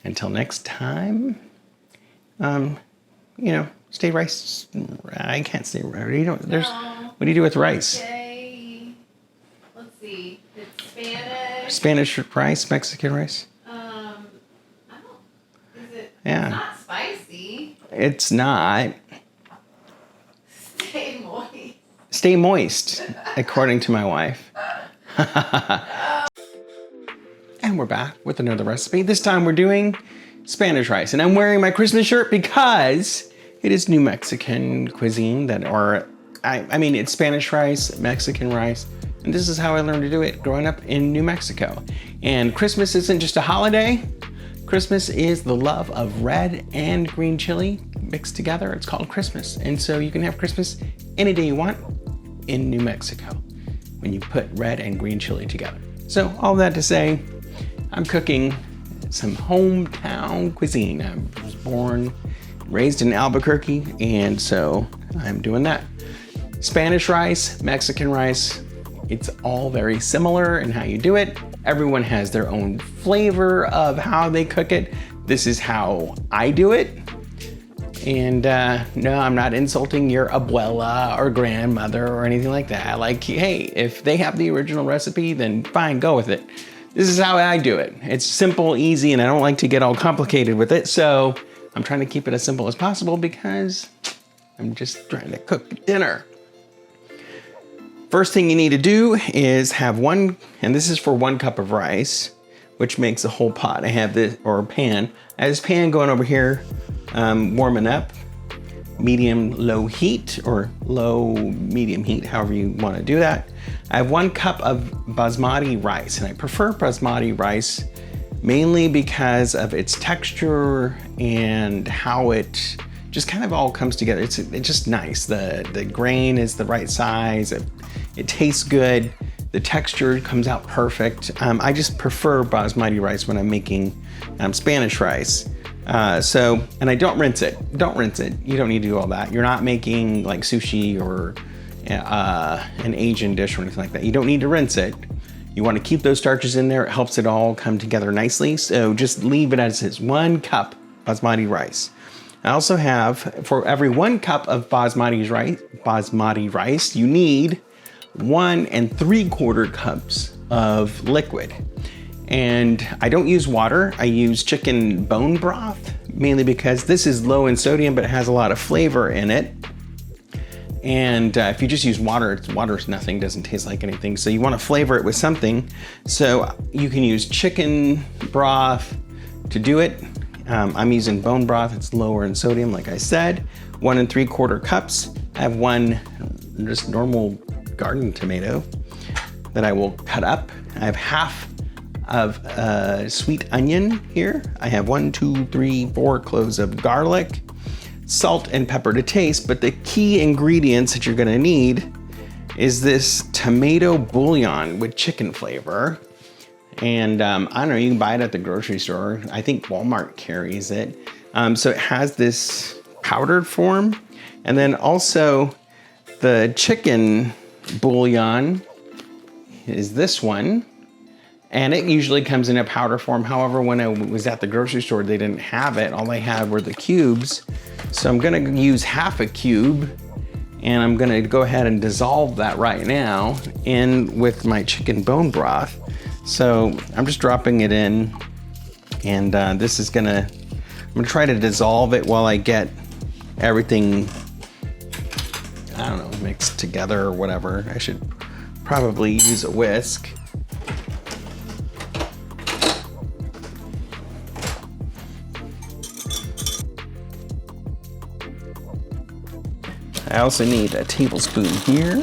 Until next time, stay rice. I can't say rice. What do you do with rice? Okay. Let's see. It's Spanish. Spanish rice, Mexican rice? I don't. Is it? Yeah. It's not spicy. It's not. Stay moist. Stay moist, according to my wife. And we're back with another recipe. This time we're doing Spanish rice. And I'm wearing my Christmas shirt because it is New Mexican cuisine it's Spanish rice, Mexican rice. And this is how I learned to do it growing up in New Mexico. And Christmas isn't just a holiday. Christmas is the love of red and green chili mixed together. It's called Christmas. And so you can have Christmas any day you want in New Mexico when you put red and green chili together. So all that to say, I'm cooking some hometown cuisine. I was born, raised in Albuquerque, and so I'm doing that. Spanish rice, Mexican rice, it's all very similar in how you do it. Everyone has their own flavor of how they cook it. This is how I do it. And no, I'm not insulting your abuela or grandmother or anything like that. Like, hey, if they have the original recipe, then fine, go with it. This is how I do it. It's simple, easy, and I don't like to get all complicated with it. So I'm trying to keep it as simple as possible because I'm just trying to cook dinner. First thing you need to do is have and this is for 1 cup of rice, which makes a whole pot. I have this, or a pan. I have this pan going over here, warming up, medium-low heat, or low-medium heat, however you want to do that. I have 1 cup of basmati rice, and I prefer basmati rice mainly because of its texture and how it just kind of all comes together. It's just nice. The grain is the right size. It tastes good. The texture comes out perfect. I just prefer basmati rice when I'm making Spanish rice. And I don't rinse it. Don't rinse it. You don't need to do all that. You're not making like sushi or an Asian dish or anything like that. You don't need to rinse it. You want to keep those starches in there. It helps it all come together nicely. So just leave it as is. 1 cup basmati rice. I also have, for every 1 cup of basmati rice, you need 1 3/4 cups of liquid. And I don't use water. I use chicken bone broth, mainly because this is low in sodium, but it has a lot of flavor in it. And if you just use water, water's nothing, doesn't taste like anything. So you want to flavor it with something. So you can use chicken broth to do it. I'm using bone broth. It's lower in sodium, like I said. 1 3/4 cups. I have 1 just normal garden tomato that I will cut up. I have half of sweet onion here. I have 1, 2, 3, 4 cloves of garlic, salt and pepper to taste. But the key ingredients that you're gonna need is this tomato bouillon with chicken flavor. And I don't know, you can buy it at the grocery store. I think Walmart carries it. So it has this powdered form. And then also the chicken bouillon is this one. And it usually comes in a powder form. However, when I was at the grocery store, they didn't have it. All they had were the cubes. So I'm gonna use half a cube, and I'm gonna go ahead and dissolve that right now in with my chicken bone broth. So I'm just dropping it in, and I'm gonna try to dissolve it while I get everything, I don't know, mixed together or whatever. I should probably use a whisk. I also need a tablespoon here.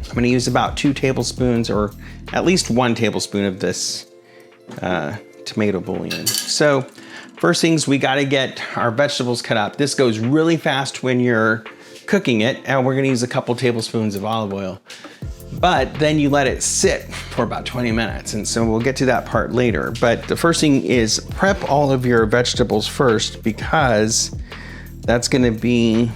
I'm gonna use about 2 tablespoons, or at least 1 tablespoon of this tomato bouillon. So first things, we gotta get our vegetables cut up. This goes really fast when you're cooking it, and we're gonna use a couple tablespoons of olive oil. But then you let it sit for about 20 minutes, and so we'll get to that part later. But the first thing is prep all of your vegetables first, because that's gonna be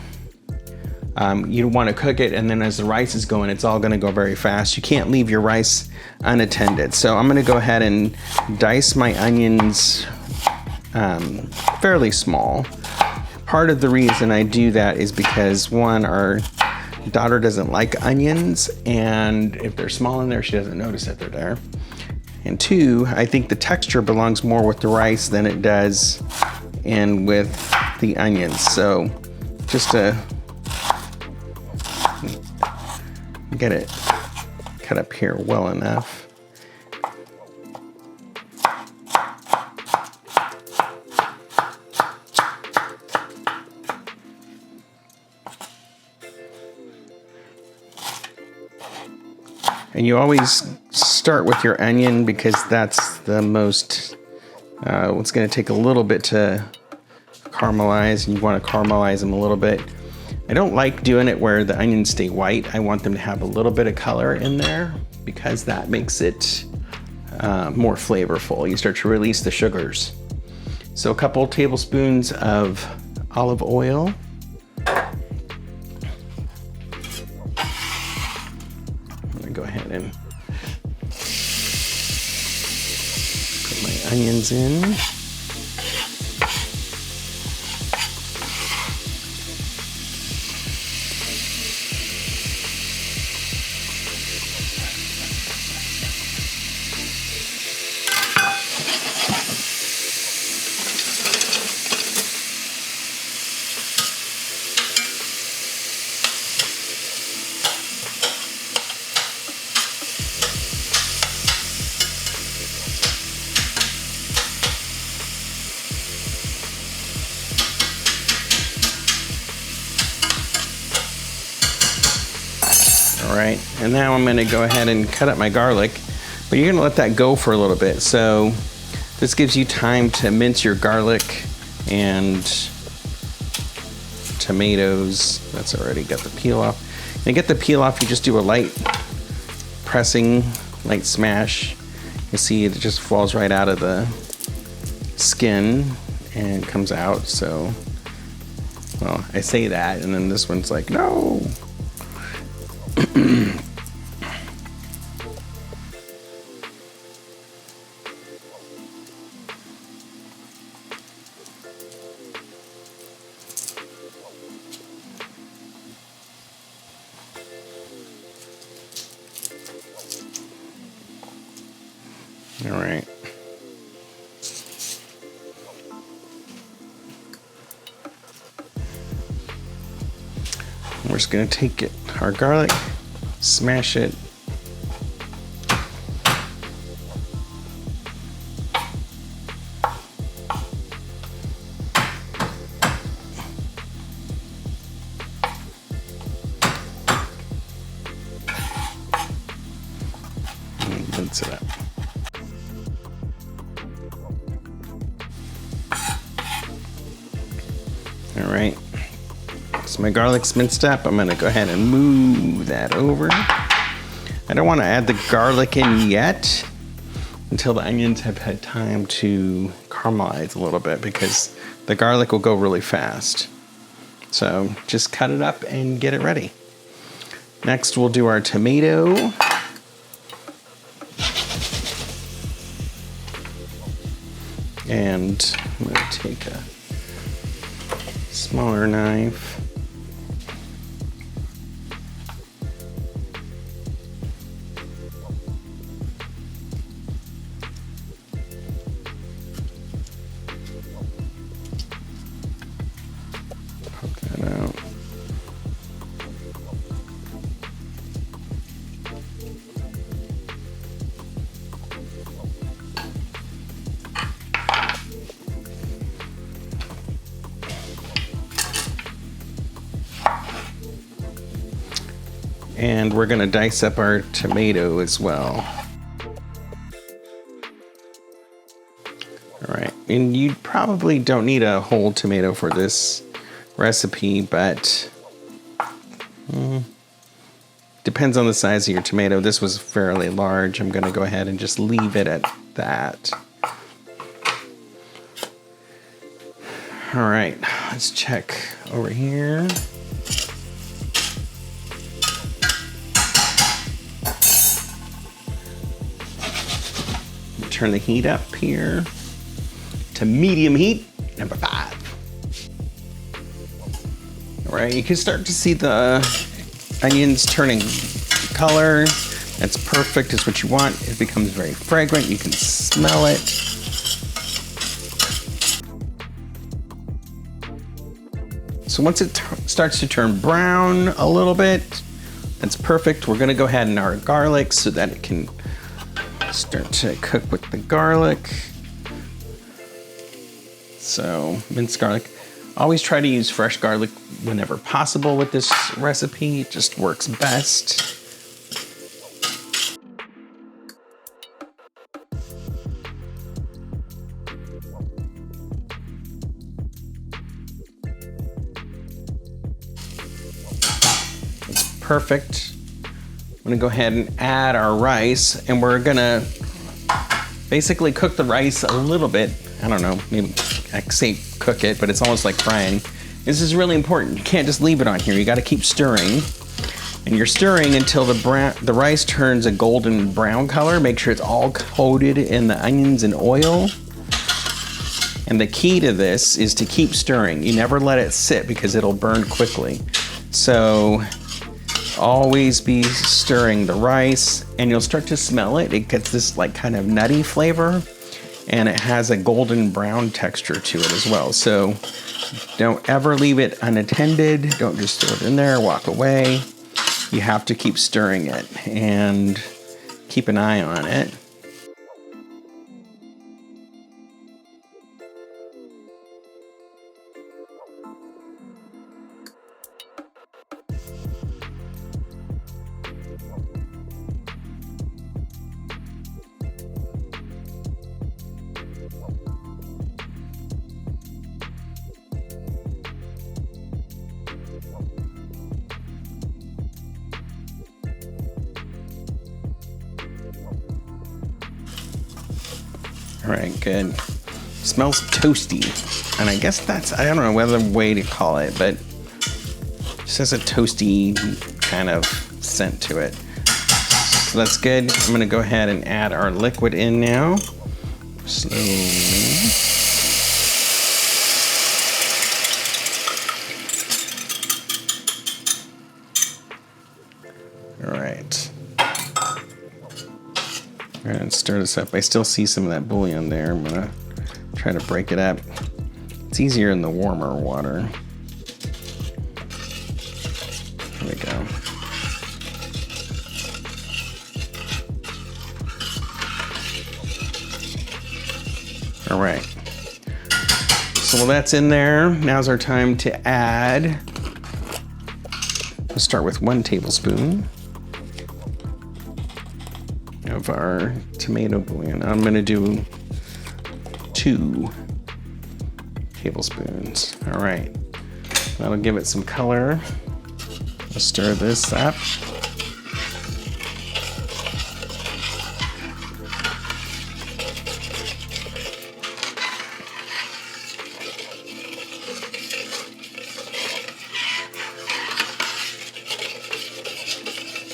You want to cook it, and then as the rice is going, it's all going to go very fast. You can't leave your rice unattended. So I'm going to go ahead and dice my onions fairly small. Part of the reason I do that is because, one, our daughter doesn't like onions, and if they're small in there, she doesn't notice that they're there. And two, I think the texture belongs more with the rice than it does in with the onions. So just to get it cut up here well enough. And you always start with your onion because that's the most, it's going to take a little bit to caramelize, and you want to caramelize them a little bit. I don't like doing it where the onions stay white. I want them to have a little bit of color in there because that makes it more flavorful. You start to release the sugars. So a couple tablespoons of olive oil. Go ahead and put my onions in. All right, and now I'm gonna go ahead and cut up my garlic, but you're gonna let that go for a little bit. So this gives you time to mince your garlic and tomatoes. That's already got the peel off. And to get the peel off, you just do a light pressing, light smash. You see it just falls right out of the skin and comes out. So, well, I say that, and then this one's like, no. All right. We're just gonna take our garlic, smash it. And mince it up. All right, so my garlic's minced up. I'm gonna go ahead and move that over. I don't wanna add the garlic in yet until the onions have had time to caramelize a little bit because the garlic will go really fast. So just cut it up and get it ready. Next, we'll do our tomato. And I'm gonna take a smaller knife. Pop that out. And we're gonna dice up our tomato as well. All right, and you probably don't need a whole tomato for this recipe, but depends on the size of your tomato. This was fairly large. I'm gonna go ahead and just leave it at that. All right, let's check over here. turn the heat up here to medium heat, number 5. All right, you can start to see the onions turning color. That's perfect, it's what you want. It becomes very fragrant, you can smell it. So once it starts to turn brown a little bit, that's perfect. We're gonna go ahead and our garlic so that it can start to cook with the garlic. So minced garlic. Always try to use fresh garlic whenever possible with this recipe. It just works best. It's perfect. I'm gonna go ahead and add our rice, and we're gonna basically cook the rice a little bit. I don't know, maybe I say cook it, but it's almost like frying. This is really important. You can't just leave it on here. You gotta keep stirring. And you're stirring until the rice turns a golden brown color. Make sure it's all coated in the onions and oil. And the key to this is to keep stirring. You never let it sit because it'll burn quickly. So always be stirring the rice, and you'll start to smell it. It gets this like kind of nutty flavor, and it has a golden brown texture to it as well. So don't ever leave it unattended. Don't just throw it in there, walk away. You have to keep stirring it and keep an eye on it. All right, good. Smells toasty. And I guess that's, I don't know what other way to call it, but it just has a toasty kind of scent to it. So that's good. I'm gonna go ahead and add our liquid in now. Slowly. All right. And stir this up. I still see some of that bouillon there. I'm gonna try to break it up. It's easier in the warmer water. There we go. All right. So while that's in there, now's our time to add. We'll start with 1 tablespoon of our tomato bouillon. I'm gonna do 2 tablespoons. All right, that'll give it some color. I'll stir this up.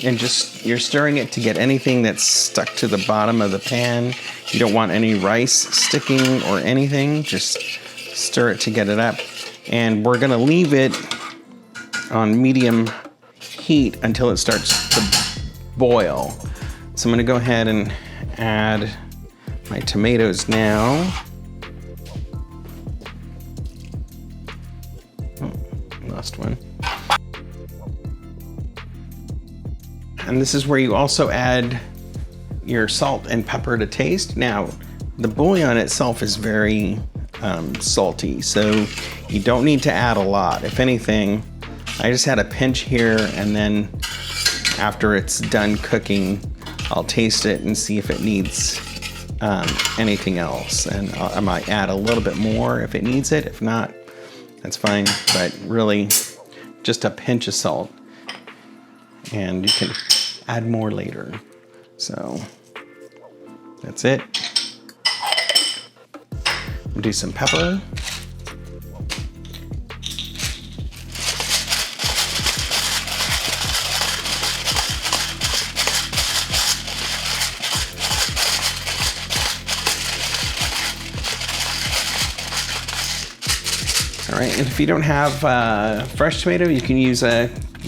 And just, you're stirring it to get anything that's stuck to the bottom of the pan. You don't want any rice sticking or anything. Just stir it to get it up. And we're gonna leave it on medium heat until it starts to boil. So I'm gonna go ahead and add my tomatoes now. Oh, lost one. And this is where you also add your salt and pepper to taste. Now, the bouillon itself is very salty, so you don't need to add a lot. If anything, I just had a pinch here, and then after it's done cooking, I'll taste it and see if it needs anything else. And I might add a little bit more if it needs it. If not, that's fine, but really just a pinch of salt. And you can add more later. So that's it. We'll do some pepper. All right, and if you don't have fresh tomato, you can use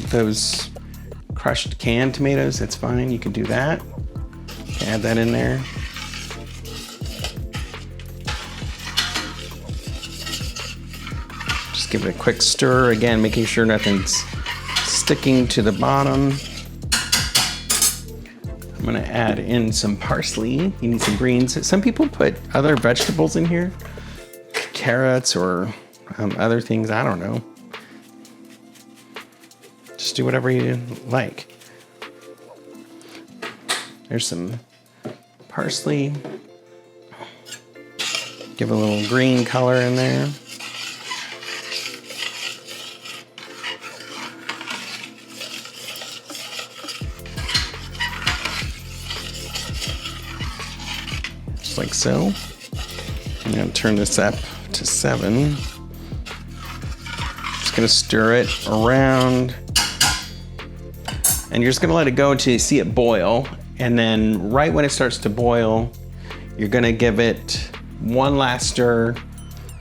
those crushed canned tomatoes. That's fine. You can do that. Add that in there. Just give it a quick stir again, making sure nothing's sticking to the bottom. I'm gonna add in some parsley. You need some greens. Some people put other vegetables in here, carrots or other things, I don't know. Just do whatever you like. There's some parsley. Give a little green color in there. Just like so. I'm gonna turn this up to 7. Just gonna stir it around. And you're just gonna let it go until you see it boil. And then right when it starts to boil, you're gonna give it one last stir.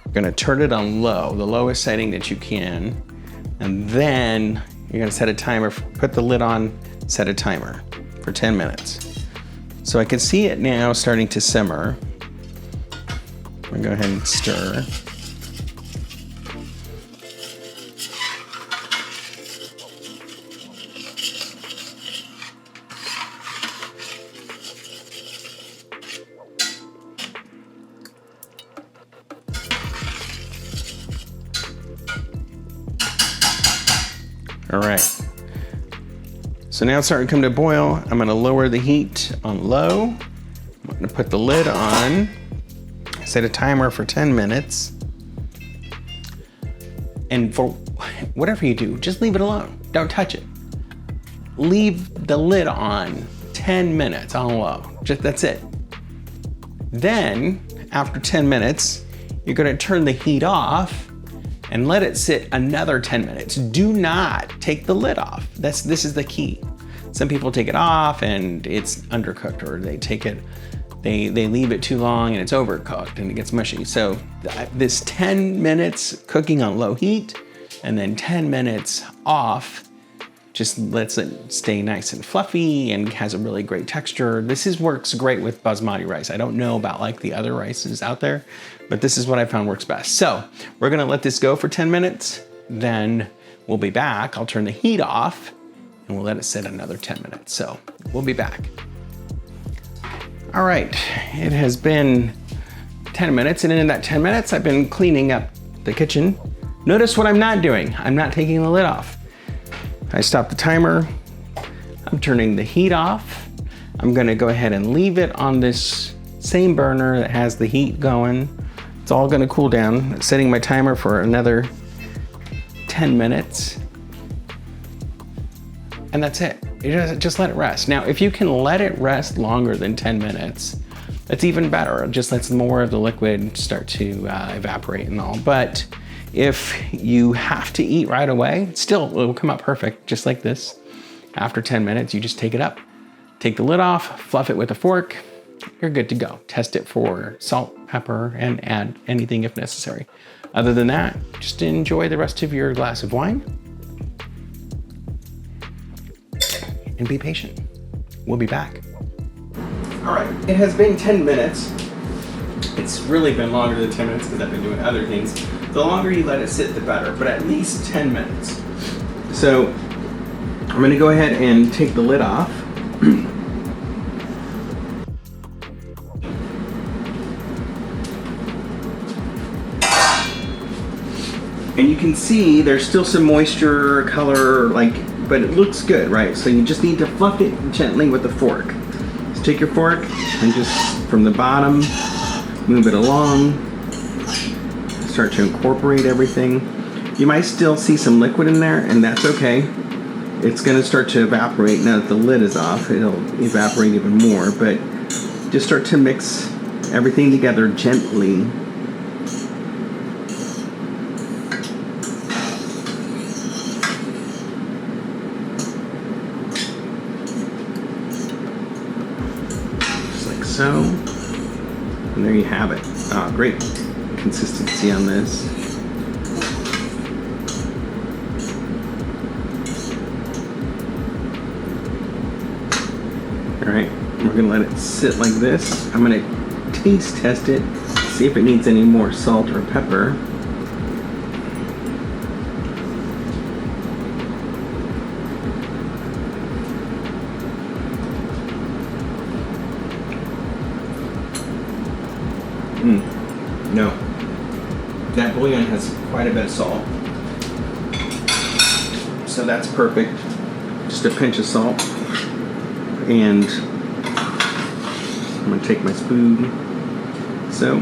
You're gonna turn it on low, the lowest setting that you can. And then you're gonna set a timer, put the lid on, set a timer for 10 minutes. So I can see it now starting to simmer. I'm gonna go ahead and stir. All right, so now it's starting to come to boil. I'm gonna lower the heat on low. I'm gonna put the lid on, set a timer for 10 minutes. And for whatever you do, just leave it alone. Don't touch it. Leave the lid on 10 minutes on low, that's it. Then, after 10 minutes, you're gonna turn the heat off and let it sit another 10 minutes. Do not take the lid off. This is the key. Some people take it off and it's undercooked, or they take it, they leave it too long and it's overcooked and it gets mushy. So this 10 minutes cooking on low heat and then 10 minutes off just lets it stay nice and fluffy and has a really great texture. Works great with basmati rice. I don't know about like the other rices out there, but this is what I found works best. So we're gonna let this go for 10 minutes, then we'll be back. I'll turn the heat off and we'll let it sit another 10 minutes. So we'll be back. All right, it has been 10 minutes, and in that 10 minutes, I've been cleaning up the kitchen. Notice what I'm not doing. I'm not taking the lid off. I stopped the timer. I'm turning the heat off. I'm gonna go ahead and leave it on this same burner that has the heat going. It's all gonna cool down. Setting my timer for another 10 minutes. And that's it. Just let it rest. Now, if you can let it rest longer than 10 minutes, that's even better. It just lets more of the liquid start to evaporate and all. But if you have to eat right away, still it will come out perfect, just like this. After 10 minutes, you just take it up, take the lid off, fluff it with a fork, you're good to go. Test it for salt, pepper, and add anything if necessary. Other than that, just enjoy the rest of your glass of wine and be patient. We'll be back. All right, it has been 10 minutes. It's really been longer than 10 minutes because I've been doing other things. The longer you let it sit, the better, but at least 10 minutes. So I'm gonna go ahead and take the lid off. And you can see there's still some moisture, color, but it looks good, right? So you just need to fluff it gently with a fork. So take your fork and just from the bottom, move it along. Start to incorporate everything. You might still see some liquid in there, and that's okay. It's gonna start to evaporate now that the lid is off. It'll evaporate even more, but just start to mix everything together gently. So, and there you have it. Great consistency on this. We're gonna let it sit like this. I'm gonna taste test it, see if it needs any more salt or pepper. No. That bouillon has quite a bit of salt. So that's perfect. Just a pinch of salt. And I'm gonna take my spoon. So.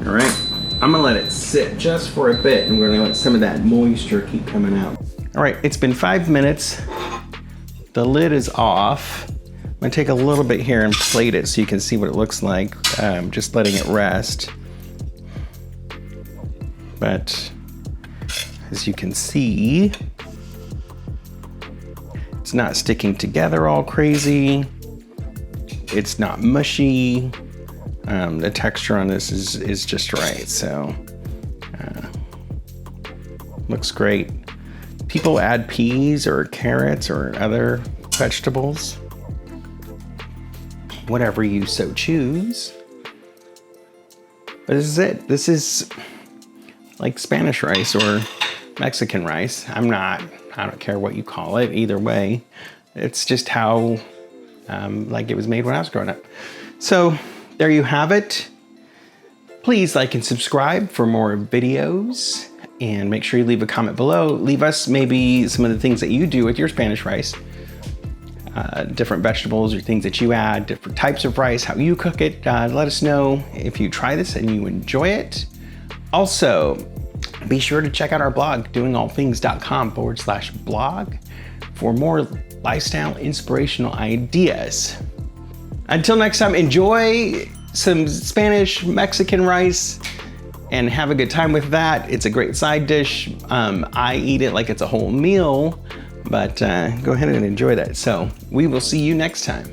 All right, I'm gonna let it sit just for a bit and we're gonna let some of that moisture keep coming out. All right, it's been 5 minutes. The lid is off. I'm gonna take a little bit here and plate it so you can see what it looks like. Just letting it rest. But as you can see, it's not sticking together all crazy. It's not mushy. The texture on this is just right, so looks great. People add peas or carrots or other vegetables, whatever you so choose. But this is it. This is like Spanish rice or Mexican rice. I don't care what you call it, either way. It's just how like it was made when I was growing up. So there you have it. Please like and subscribe for more videos. And make sure you leave a comment below. Leave us maybe some of the things that you do with your Spanish rice. Different vegetables or things that you add, different types of rice, how you cook it. Let us know if you try this and you enjoy it. Also, be sure to check out our blog, doingallthings.com/blog for more lifestyle inspirational ideas. Until next time, enjoy some Spanish Mexican rice and have a good time with that. It's a great side dish. I eat it like it's a whole meal, but go ahead and enjoy that. So we will see you next time.